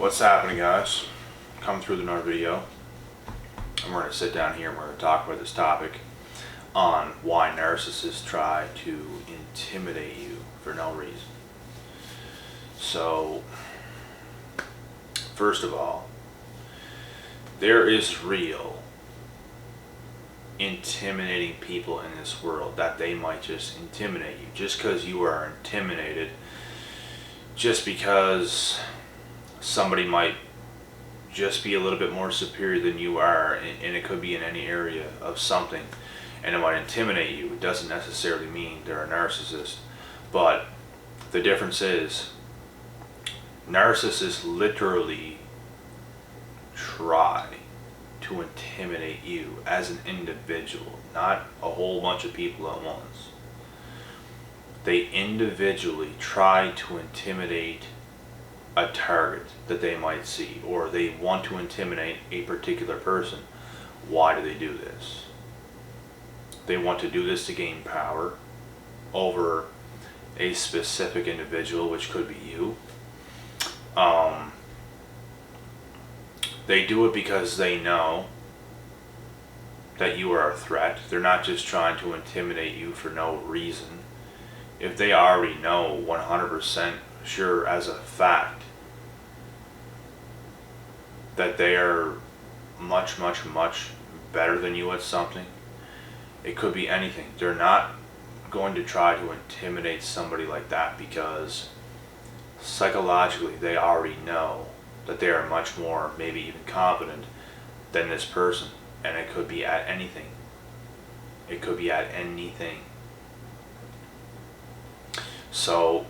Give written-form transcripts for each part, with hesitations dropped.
What's happening, guys? Come through the another video, and we're going to sit down here and we're going to talk about this topic on why narcissists try to intimidate you for no reason. So, first of all, there is real intimidating people in this world that they might just intimidate you. Just because you are intimidated, just because somebody might just be a little bit more superior than you are, and it could be in any area of something, and it might intimidate you. It doesn't necessarily mean they're a narcissist, but the difference is narcissists literally try to intimidate you as an individual, not a whole bunch of people at once. They individually try to intimidate a target that they might see, or they want to intimidate a particular person. Why do they do this? They want to do this to gain power over a specific individual, which could be you. They do it because they know that you are a threat. They're not just trying to intimidate you for no reason. If they already know 100% sure as a fact that they are much better than you at something, it could be anything. They're not going to try to intimidate somebody like that because psychologically they already know that they are much more, maybe even confident than this person. And it could be at anything. It could be at anything. So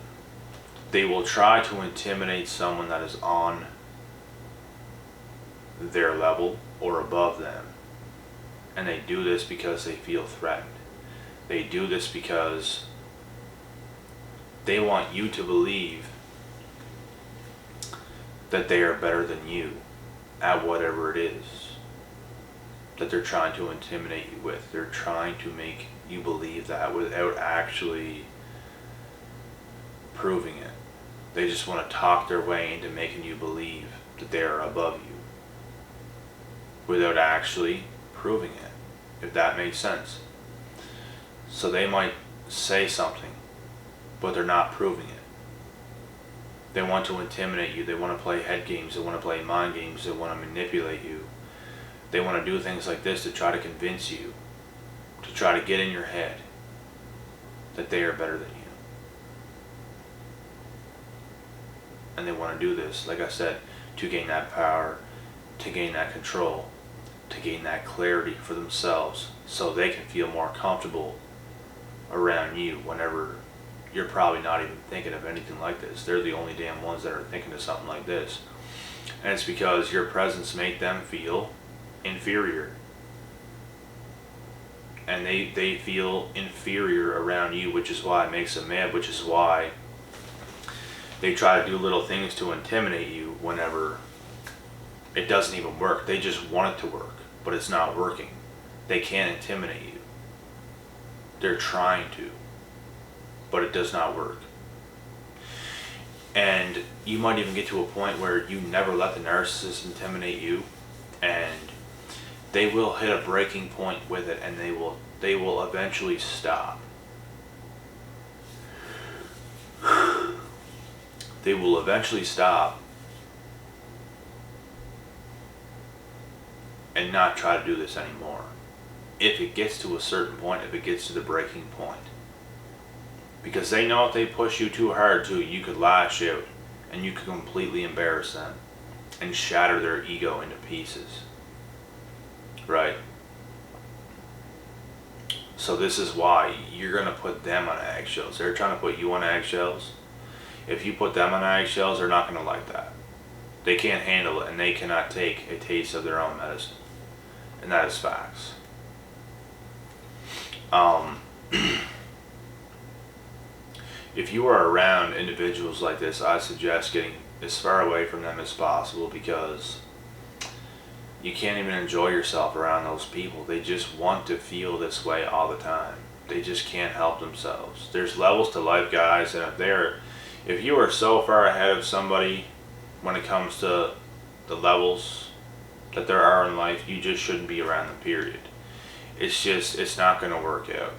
they will try to intimidate someone that is on their level or above them. And they do this because they feel threatened. They do this because they want you to believe that they are better than you at whatever it is that they're trying to intimidate you with. They're trying to make you believe that without actually proving it. They just want to talk their way into making you believe that they are above you without actually proving it, if that makes sense. So they might say something, but they're not proving it. They want to intimidate you. They want to play head games. They want to play mind games. They want to manipulate you. They want to do things like this to try to convince you, to try to get in your head that they are better than you. And they want to do this, like I said, to gain that power, to gain that control, to gain that clarity for themselves, so they can feel more comfortable around you whenever you're probably not even thinking of anything like this. They're the only damn ones that are thinking of something like this. And it's because your presence makes them feel inferior. And they feel inferior around you, which is why it makes them mad, which is why they try to do little things to intimidate you whenever it doesn't even work. They just want it to work, but it's not working. They can't intimidate you. They're trying to, but it does not work. And you might even get to a point where you never let the narcissist intimidate you, and they will hit a breaking point with it, and they will eventually stop. They will eventually stop and not try to do this anymore. If it gets to a certain point, if it gets to the breaking point. Because they know if they push you too hard too, you could lash out and you could completely embarrass them and shatter their ego into pieces. Right? So this is why you're going to put them on eggshells. They're trying to put you on eggshells. If you put them on eggshells, they're not going to like that. They can't handle it, and they cannot take a taste of their own medicine. And that is facts. If you are around individuals like this, I suggest getting as far away from them as possible, because you can't even enjoy yourself around those people. They just want to feel this way all the time. They just can't help themselves. There's levels to life, guys, and if you are so far ahead of somebody when it comes to the levels that there are in life, you just shouldn't be around them, period. It's not going to work out.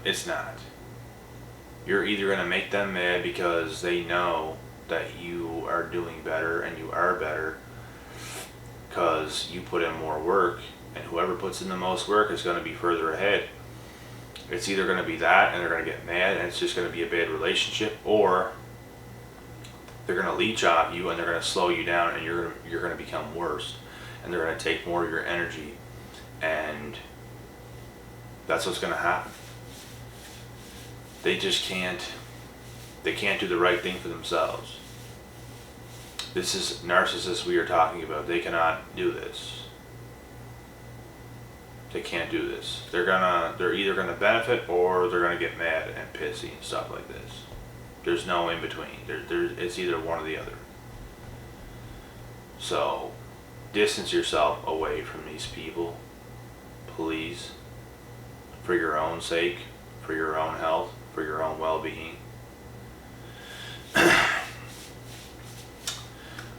It's not. You're either going to make them mad because they know that you are doing better and you are better because you put in more work, and whoever puts in the most work is going to be further ahead. It's either going to be that and they're going to get mad and it's just going to be a bad relationship, or they're going to leech off you and they're going to slow you down and you're going to become worse, and they're going to take more of your energy, and that's what's going to happen. They can't do the right thing for themselves. This is narcissists we are talking about. They cannot do this. They can't do this. They're either gonna benefit or they're gonna get mad and pissy and stuff like this. There's no in between. It's either one or the other. So distance yourself away from these people, please, for your own sake, for your own health, for your own well-being.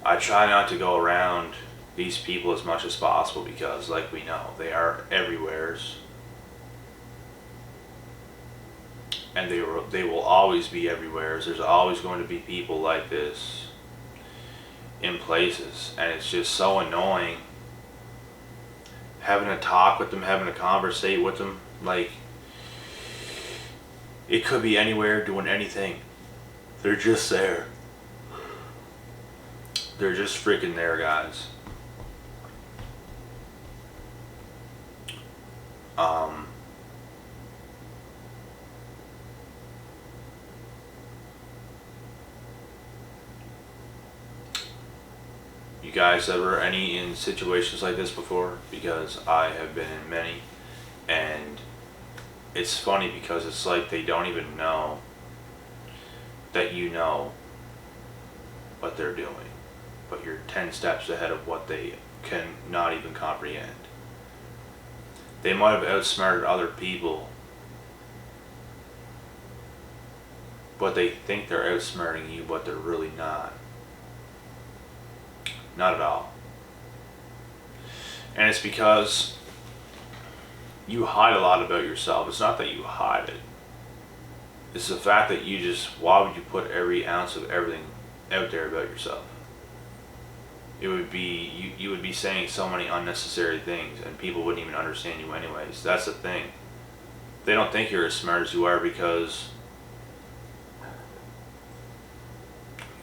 I try not to go around these people as much as possible because, like we know, they are everywheres, and they will always be everywheres. There's always going to be people like this in places, and it's just so annoying having a talk with them, having a conversate with them. Like, it could be anywhere, doing anything. They're just there. They're just freaking there, guys. You guys ever any in situations like this before? Because I have been in many, and it's funny because it's like they don't even know that you know what they're doing, but you're 10 steps ahead of what they can not even comprehend. They might have outsmarted other people, but they think they're outsmarting you, but they're really not. Not at all. And it's because you hide a lot about yourself. It's not that you hide it. It's the fact that why would you put every ounce of everything out there about yourself? It would be, you would be saying so many unnecessary things, and people wouldn't even understand you anyways. That's the thing. They don't think you're as smart as you are because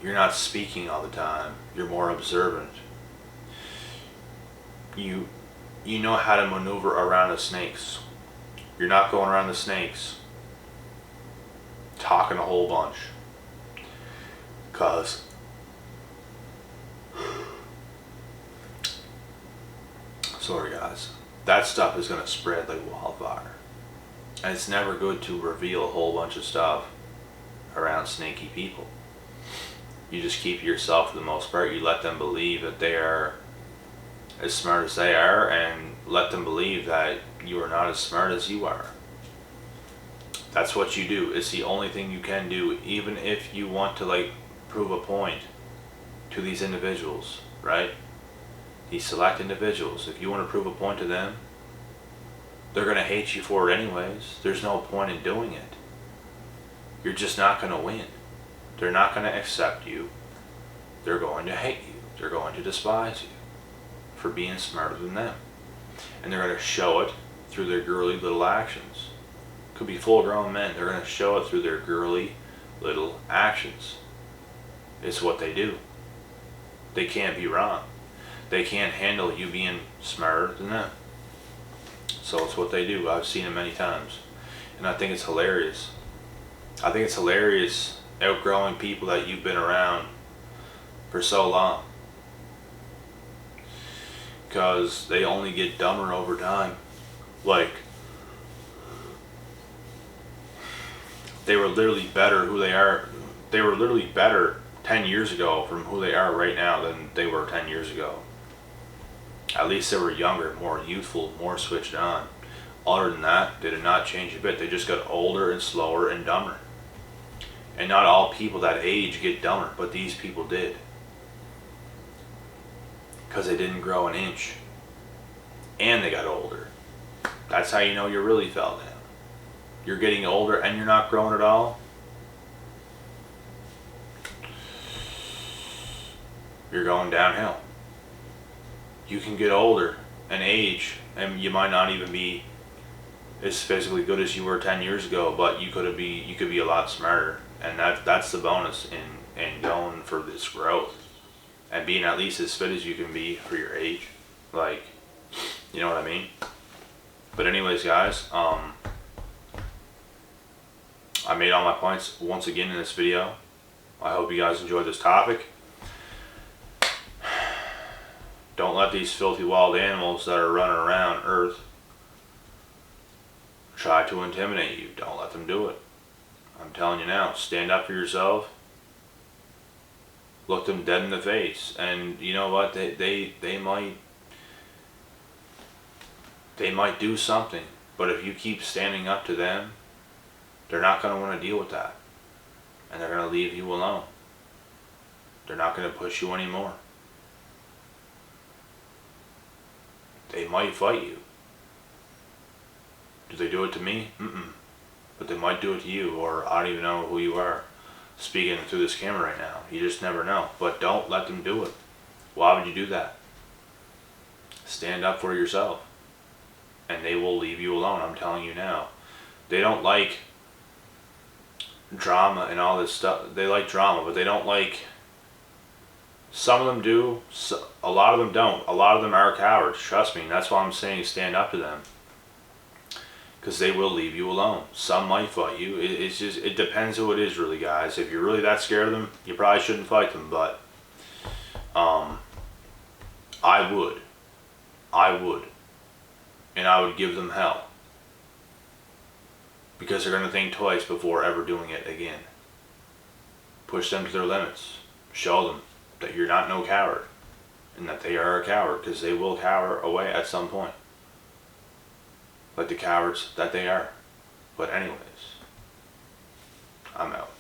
you're not speaking all the time. You're more observant. You know how to maneuver around the snakes. You're not going around the snakes talking a whole bunch. Cause sorry guys, that stuff is gonna spread like wildfire. And it's never good to reveal a whole bunch of stuff around snaky people. You just keep yourself for the most part. You let them believe that they are as smart as they are, and let them believe that you are not as smart as you are. That's what you do. It's the only thing you can do, even if you want to like prove a point to these individuals, right? These select individuals. If you want to prove a point to them, they're going to hate you for it anyways. There's no point in doing it. You're just not going to win. They're not going to accept you. They're going to hate you. They're going to despise you for being smarter than them. And they're going to show it through their girly little actions. Could be full-grown men. They're going to show it through their girly little actions. It's what they do. They can't be wrong. They can't handle you being smarter than them. So it's what they do. I've seen it many times. And I think it's hilarious. I think it's hilarious outgrowing people that you've been around for so long. Because they only get dumber over time. Like, they were literally better who they are. They were literally better 10 years ago from who they are right now than they were 10 years ago. At least they were younger, more youthful, more switched on. Other than that, they did not change a bit. They just got older and slower and dumber. And not all people that age get dumber, but these people did. Because they didn't grow an inch. And they got older. That's how you know you really fell down. You're getting older and you're not growing at all. You're going downhill. You can get older and age, and you might not even be as physically good as you were 10 years ago, but you could be a lot smarter, and that's the bonus in going for this growth and being at least as fit as you can be for your age. Like, you know what I mean? But anyways, guys, I made all my points once again in this video. I hope you guys enjoyed this topic. Don't let these filthy wild animals that are running around Earth try to intimidate you. Don't let them do it. I'm telling you now, stand up for yourself. Look them dead in the face. And you know what? They might do something. But if you keep standing up to them, they're not going to want to deal with that. And they're going to leave you alone. They're not going to push you anymore. They might fight you. Do they do it to me? But they might do it to you, or I don't even know who you are speaking through this camera right now. You just never know. But don't let them do it. Why would you do that? Stand up for yourself. And they will leave you alone, I'm telling you now. They don't like drama and all this stuff. They like drama, but they don't like... Some of them do, a lot of them don't. A lot of them are cowards, trust me. And that's why I'm saying stand up to them. Because they will leave you alone. Some might fight you. It depends who it is really, guys. If you're really that scared of them, you probably shouldn't fight them. But I would. And I would give them hell. Because they're going to think twice before ever doing it again. Push them to their limits. Show them that you're not no coward, and that they are a coward, because they will cower away at some point, like the cowards that they are. But anyways, I'm out.